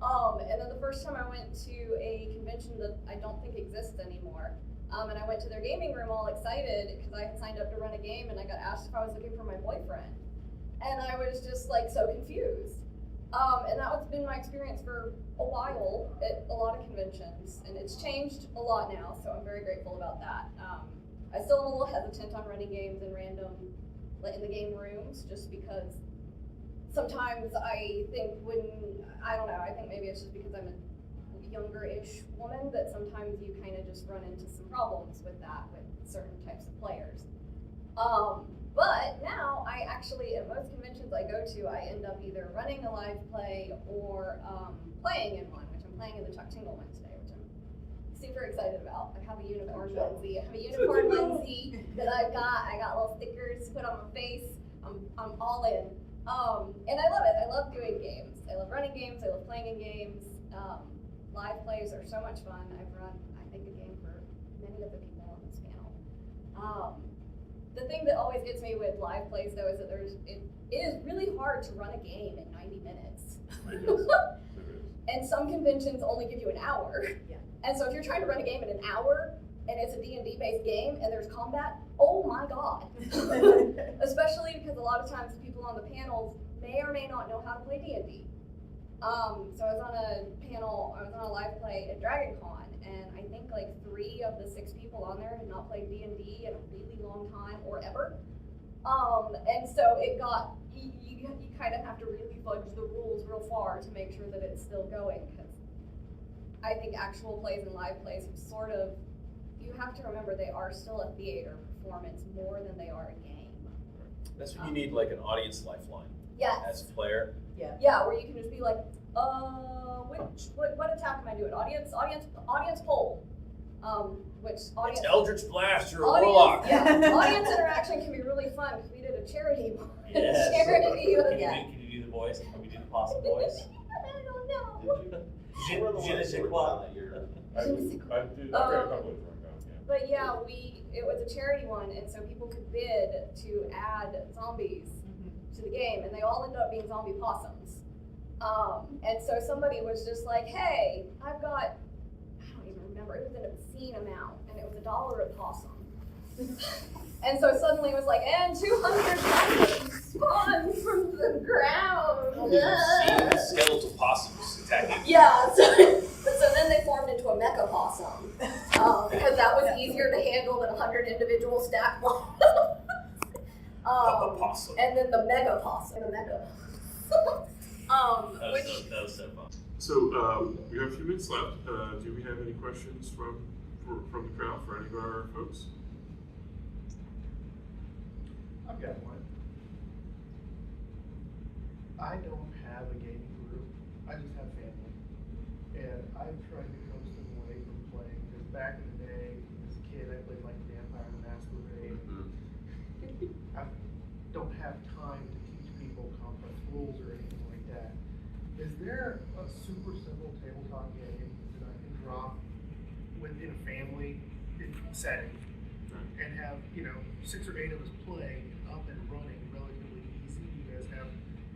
And then the first time I went to a convention that I don't think exists anymore, and I went to their gaming room all excited because I had signed up to run a game and I got asked if I was looking for my boyfriend. And I was just so confused. And that has been my experience for a while at a lot of conventions, and it's changed a lot now, so I'm very grateful about that. I still am a little hesitant on running games in in the game rooms, just because sometimes I think I think maybe it's just because I'm a younger-ish woman that sometimes you kind of just run into some problems with that with certain types of players. But now I actually, at most conventions I go to, I end up either running a live play or playing in one, which I'm playing in the Chuck Tingle one today, which I'm super excited about. I have a unicorn onesie. That I've got. I got little stickers to put on my face. I'm all in. And I love it. I love doing games. I love running games. I love playing in games. Live plays are so much fun. I've run, I think, a game for many of the people on this panel. The thing that always gets me with live plays, though, is that it is really hard to run a game in 90 minutes. And some conventions only give you an hour. Yeah. And so if you're trying to run a game in an hour, and it's a D&D based game, and there's combat, oh my god. Especially because a lot of times people on the panels may or may not know how to play D&D. So I was on a live play at DragonCon, and I think 3 of the 6 people on there had not played D&D in a really long time or ever. And so it got, you kind of have to really fudge the rules real far to make sure that it's still going, because I think actual plays and live plays have you have to remember they are still a theater performance more than they are a game. That's when you need an audience lifeline. Yes. As a player. Yeah, where you can just be like, what attack am I doing? Audience poll. Which audience? It's Eldritch Blast. You're a audience, warlock. Yeah, audience interaction can be really fun because we did a charity. Yes. Charity. Can you do the voice? Can we do the possum voice? I don't know. Je ne sais quoi. I did. I've got a couple of them. But yeah, it was a charity one, and so people could bid to add zombies to the game, and they all ended up being zombie possums. And so somebody was just like, hey, I've got, I don't even remember, it was an obscene amount, and it was $1 a possum. And so suddenly it was like, and 200 possums spawned from the ground. Seeing skeletal possums attacking. Yeah, so then they formed into a mecha possum, because that was easier to handle than 100 individual stack mobs. Possum. And then the mega possum, which That was so fun. So we have a few minutes left. Do we have any questions from the crowd for any of our folks? I've got one. I don't have a gaming group. I just have family. And I've tried to coax them away from playing, because back in the day, as a kid, I played like Vampire the Masquerade. I don't have time to teach people complex rules or anything like that. Is there a super simple tabletop game that I can drop within a family setting and have, 6 or 8 of us play up and running relatively easy? Do you guys have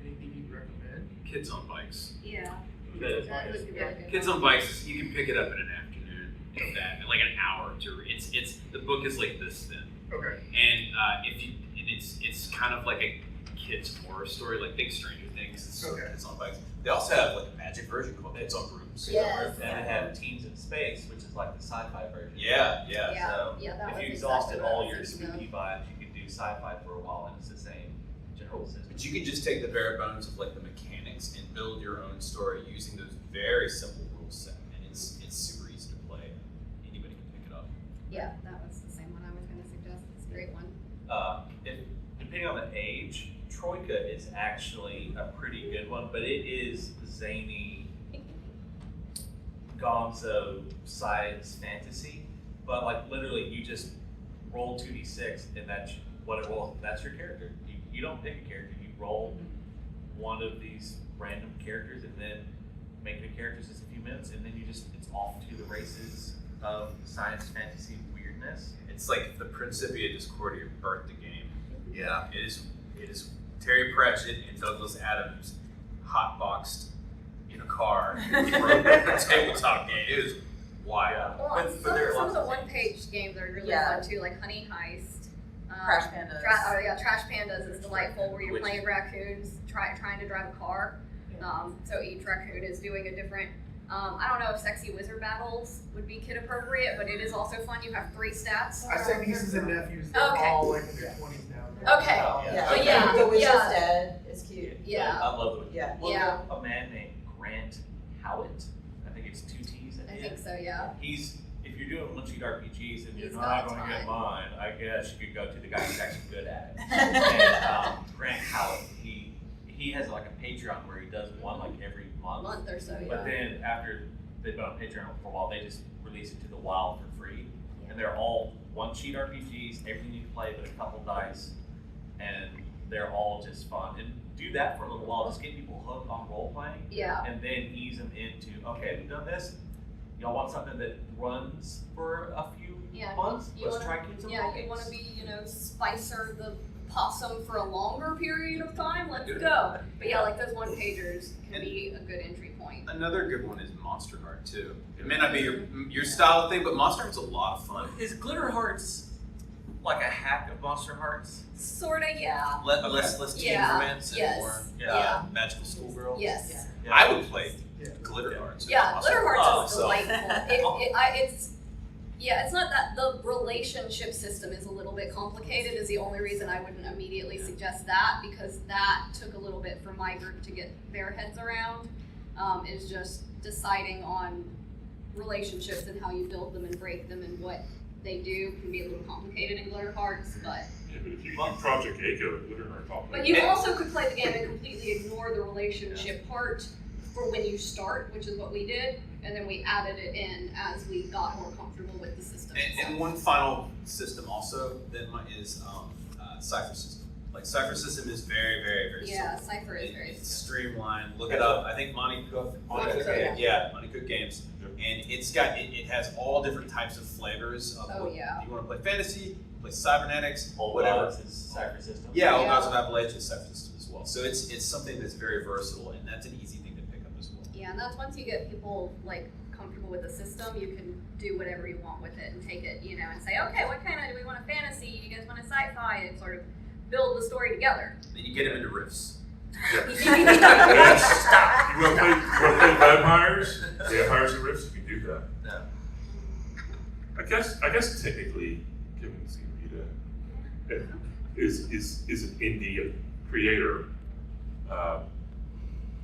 anything you'd recommend? Kids on bikes. Yeah. that would be really good. Kids on bikes, you can pick it up in an afternoon, if that, in like an hour or two. It's the book is like this thin, Okay. and it's kind of like a kid's horror story, like think Stranger Things. It's Okay. Kids on bikes. They also have like a magic version called Kids on Brooms. Yes. And they have Teens in Space, which is like the sci-fi version. Yeah. Yeah, So that if was you exactly exhausted what I all was your thinking of. spooky vibes, you could do sci-fi for a while, and it's the same general system. But you can just take the bare bones of like the mechanics and build your own story using those very simple rule set, and it's super easy to play. Anybody can pick it up. Yeah, that was the same one I was going to suggest. It's a great one. If depending on the age, Troika is actually a pretty good one, but it is zany, gonzo science fantasy. But like literally, you just roll 2d6, and that's what it rolls. That's your character. You don't pick a character. You roll one of these random characters, and then making a character is just a few minutes, and then it's off to the races of science fantasy weirdness. It's like the Principia Discordia birthed the game. Yeah, it is Terry Pratchett and Douglas Adams hotboxed in a car and wrote a tabletop game. It was wild. Well, But some there are of lots the of one-page games are really Yeah. fun too, like Honey Heist. Trash Pandas. Trash Pandas is delightful, where you're Which- playing raccoons trying to drive a car. So each raccoon is doing a different. I don't know if Sexy Wizard Battles would be kid appropriate, but it is also fun. You have 3 stats. I say nieces and nephews, they're Okay. all like in their 20s now. Okay. Yeah. But yeah, The Wizard's yeah. Dead is cute. Yeah. I love it. Yeah. Well, Yeah. a man named Grant Howitt. I think it's 2 T's at the I end. think so. Yeah. If you're doing one-sheet RPGs and you're He's not got going to get time. mine, I guess you could go to the guy who's actually good at it. And Grant Howitt, he has like a Patreon where he does one like every month. Month or so. But Yeah. then after they've been on Patreon for a while, they just release it to the wild for free. And they're all one-sheet RPGs, everything you can play but a couple dice, and they're all just fun. And do that for a little while, just get people hooked on role-playing, Yeah. and then ease them into, okay, we've done this. Y'all want something that runs for a few Yeah, months? you Let's wanna- try Kids on Yeah, Bikes. you want to be, Spicer the possum for a longer period of time. Let's Good. go. But yeah, like those one-pagers can be a good entry point. Another good one is Monster Heart too. It may not be your style thing, but Monster Heart's a lot of fun. Is Glitter Hearts like a hack of Monster Hearts? Sorta, yeah. Less teen Yeah. romance and Yes. more Yeah. magical schoolgirl. Yes. Yeah. I would play Yeah. Glitter Hearts. Yeah, Monster Glitter Hearts Hearts is itself. delightful. It's not that the relationship system is a little bit complicated is the only reason I wouldn't immediately suggest that, because that took a little bit for my group to get their heads around, is just deciding on relationships and how you build them and break them and what they do can be a little complicated in Glitter Hearts, but Yeah, but if you do Project Echo and Glitter Heart top. But you also could play the game and completely ignore the relationship part for when you start, which is what we did, and then we added it in as we got more comfortable with the system. And one final system also that is Cypher system. Like Cypher system is very, very, very Yeah, simple. Cypher is very It's streamlined. Look it up. I think Monty Cook. Monty Cook, Monty Cook Games. And it has all different types of flavors of Oh, what yeah. you want to play fantasy, play cybernetics, Old whatever. Gods is Cypher System. Yeah, Old Yeah. Gods of Appalachia is Cypher system as well. So it's something that's very versatile, and that's an easy thing to pick up as well. Yeah, and that's once you get people like comfortable with the system, you can do whatever you want with it and take it, you know, and say, okay, what kind of, do we want a fantasy? You guys want a sci-fi? And sort of build the story together. Then you get them into riffs. Stop. You want to play vampires? Vampires and Rifts? You can do that. No. I guess technically, given Vita is an indie creator.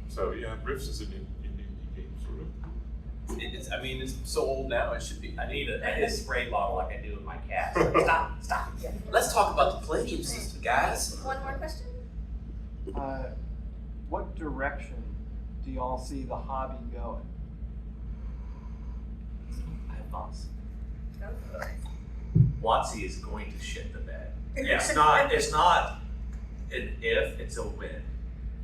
So yeah, Rifts is an indie game sort of. It's so old now. It should be. I need a spray bottle like I do with my cat. Stop. Let's talk about the Palladium system, guys. One more question? What direction do y'all see the hobby going? I have thoughts. WotC is going to shit the bed. It's not an if, it's a when.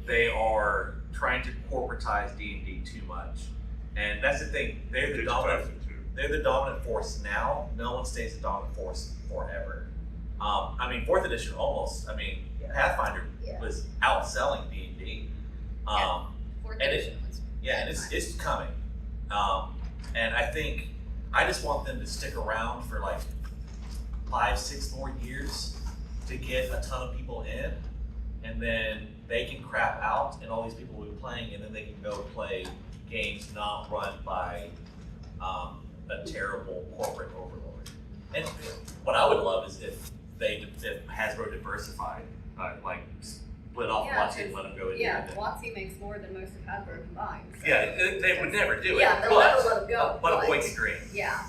They are trying to corporatize D&D too much. And that's the thing, they're the dominant force now. No one stays the dominant force forever. 4th edition almost, Pathfinder was outselling D&D. Fourth and edition was and it's coming. And I think I just want them to stick around for like 5-6 more years to get a ton of people in, and then they can crap out and all these people will be playing, and then they can go play games not run by a terrible corporate overlord. And what I would love is if Hasbro diversified, like split off WotC and let them go into Yeah, WotC makes more than most of Hasbro combined. So. Yeah, they would never do it. Yeah, they'll never let them go. But a boy can dream. Yeah.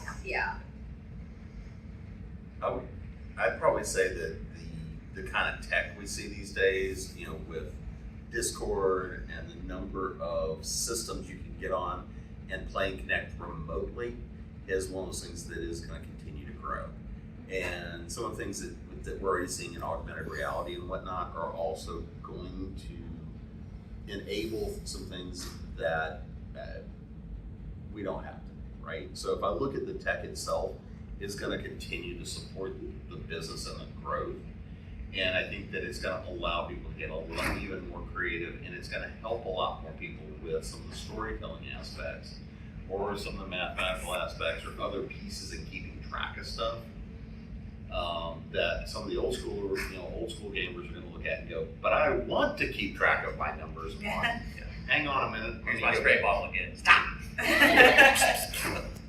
I'd probably say that the kind of tech we see these days, you know, with Discord and the number of systems you can get on and play and connect remotely is one of those things that is going to continue to grow. And some of the things that we're already seeing in augmented reality and whatnot are also going to enable some things that we don't have to, right? So if I look at the tech itself, it's going to continue to support the business and the growth. And I think that it's going to allow people to get even more creative, and it's going to help a lot more people with some of the storytelling aspects or some of the mathematical aspects or other pieces in keeping track of stuff that some of the old school gamers are going to look at and go, but I want to keep track of my numbers. Hang on a minute. Here's my spray bottle again. Stop.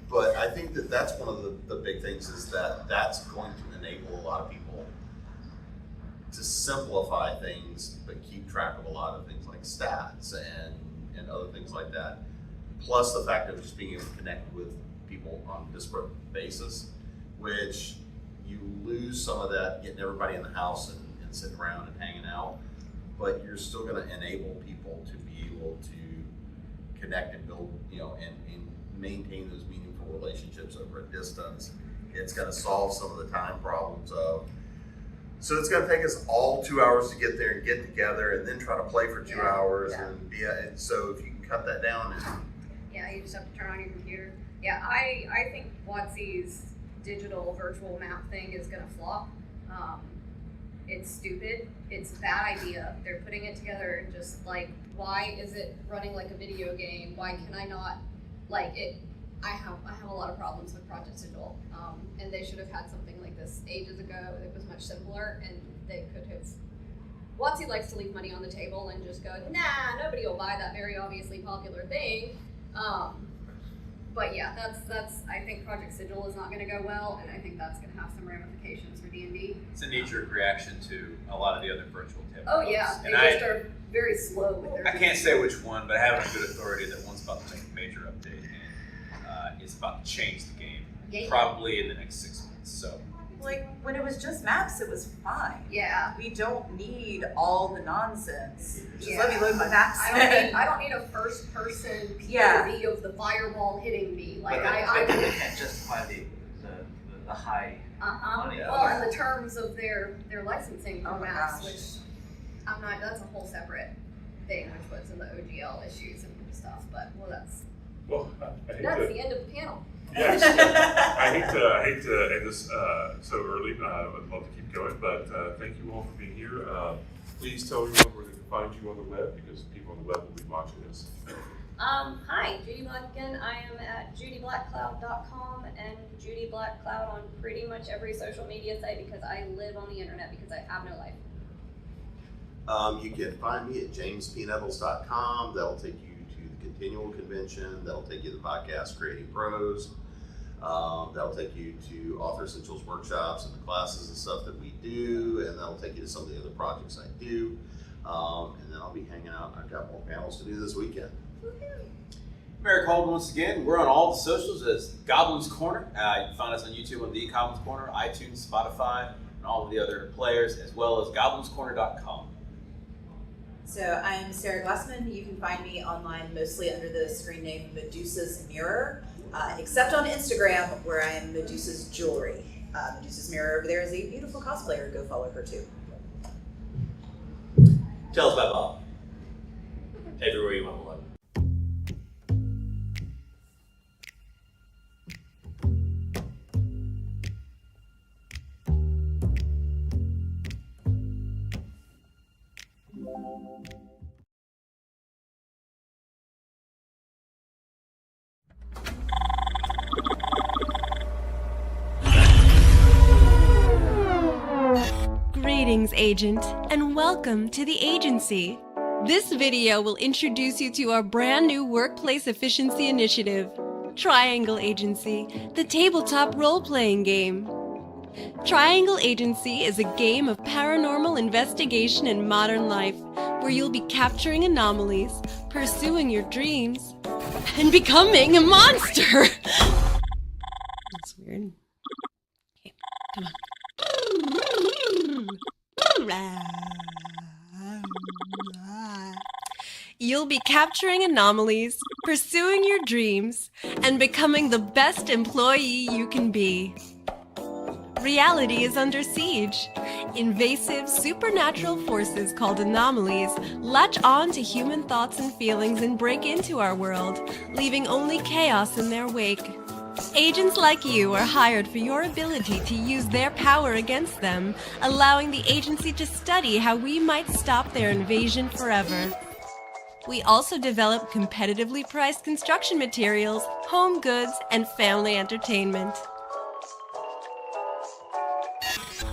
But I think that that's one of the big things is that that's going to enable a lot of people to simplify things, but keep track of a lot of things like stats and other things like that. Plus the fact of just being able to connect with people on a disparate basis, which you lose some of that getting everybody in the house and sitting around and hanging out, but you're still going to enable people to be able to connect and build, and maintain those meaningful relationships over a distance. It's going to solve some of the time problems of, so it's going to take us all 2 hours to get there and get together and then try to play for 2 hours. And so if you can cut that down. You just have to turn on your computer. Yeah, I think WotC's digital virtual map thing is going to flop. It's stupid. It's a bad idea. They're putting it together and just like, why is it running like a video game? Why can I not like it? I have a lot of problems with Project Sigil, and they should have had something like this ages ago that was much simpler, and they could have. WotC likes to leave money on the table and just go, nah, nobody will buy that very obviously popular thing. But yeah, that's. I think Project Sigil is not going to go well, and I think that's going to have some ramifications for D&D. It's a knee-jerk reaction to a lot of the other virtual tables. Oh yeah, they just are very slow with their. I can't say which one, but I have a good authority that one's about to make a major update, and it's about to change the game, probably in the next 6 months. So. Like, when it was just maps, it was fine. Yeah. We don't need all the nonsense. Just let me load my maps. I don't need a first-person POV of the fireball hitting me. Like, they can't justify the high money. Well, and the terms of their licensing for maps, which that's a whole separate thing, which was in the OGL issues and stuff. But that's the end of the panel. Yes, I hate to end this so early. I'd love to keep going, but thank you all for being here. please tell everyone where they can find you on the web, because people on the web will be watching this. Hi, Judy Black again. I am at judyblackcloud.com and Judy Black Cloud on pretty much every social media site because I live on the internet because I have no life. You can find me at jamespnevels.com. That'll take you to the Continual Convention. That'll take you to the podcast Creating Pros. That'll take you to Author Essentials workshops and the classes and stuff that we do, and that'll take you to some of the other projects I do. And then I'll be hanging out. I've got more panels to do this weekend. Eric Holden once again. We're on all the socials as Goblin's Corner. You can find us on YouTube on The Goblin's Corner, iTunes, Spotify, and all of the other players, as well as goblinscorner.com. So I'm Sarah Glassman. You can find me online mostly under the screen name Medusa's Mirror, except on Instagram where I am Medusa's Jewelry. Medusa's Mirror over there is a beautiful cosplayer. Go follow her too. Tell us about Bob. Everywhere you want to look. Greetings, Agent, and welcome to the agency. This video will introduce you to our brand new workplace efficiency initiative, Triangle Agency, the tabletop role-playing game. Triangle Agency is a game of paranormal investigation in modern life, where you'll be capturing anomalies, pursuing your dreams, and becoming a monster. That's weird. Okay, come on. You'll be capturing anomalies, pursuing your dreams, and becoming the best employee you can be. Reality is under siege. Invasive, supernatural forces called anomalies latch on to human thoughts and feelings and break into our world, leaving only chaos in their wake. Agents like you are hired for your ability to use their power against them, allowing the agency to study how we might stop their invasion forever. We also develop competitively priced construction materials, home goods, and family entertainment.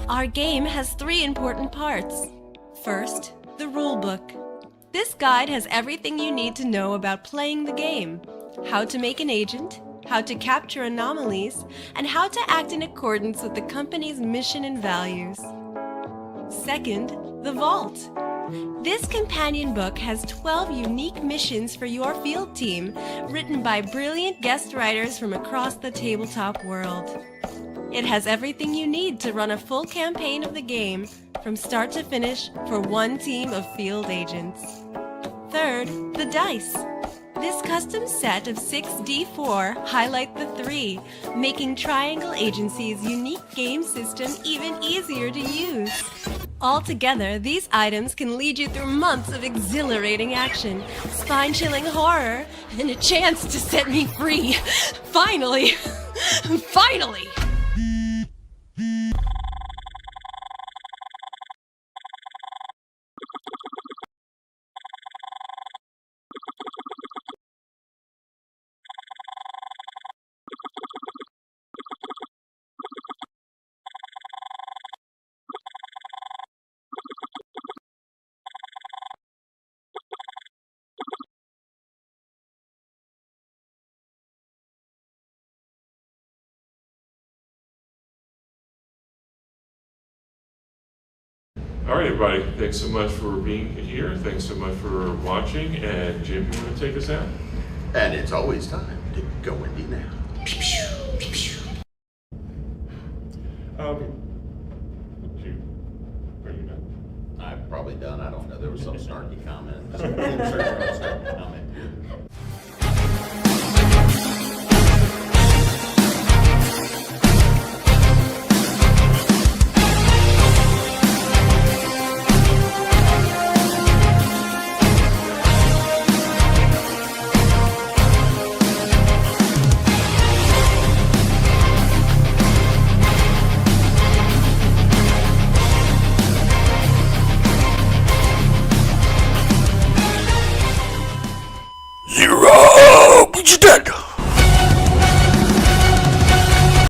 Our game has 3 important parts. First, the rulebook. This guide has everything you need to know about playing the game: how to make an agent, how to capture anomalies, and how to act in accordance with the company's mission and values. Second, the Vault. This companion book has 12 unique missions for your field team, written by brilliant guest writers from across the tabletop world. It has everything you need to run a full campaign of the game, from start to finish, for one team of field agents. Third, the dice. This custom set of 6d4 highlight the 3, making Triangle Agency's unique game system even easier to use. Altogether, these items can lead you through months of exhilarating action, spine-chilling horror, and a chance to set me free. Finally! Finally! All right, everybody. Thanks so much for being here. Thanks so much for watching. And Jim, you want to take us out? And it's always time to go indie now. Are you done? I'm probably done. I don't know. There was some snarky comment.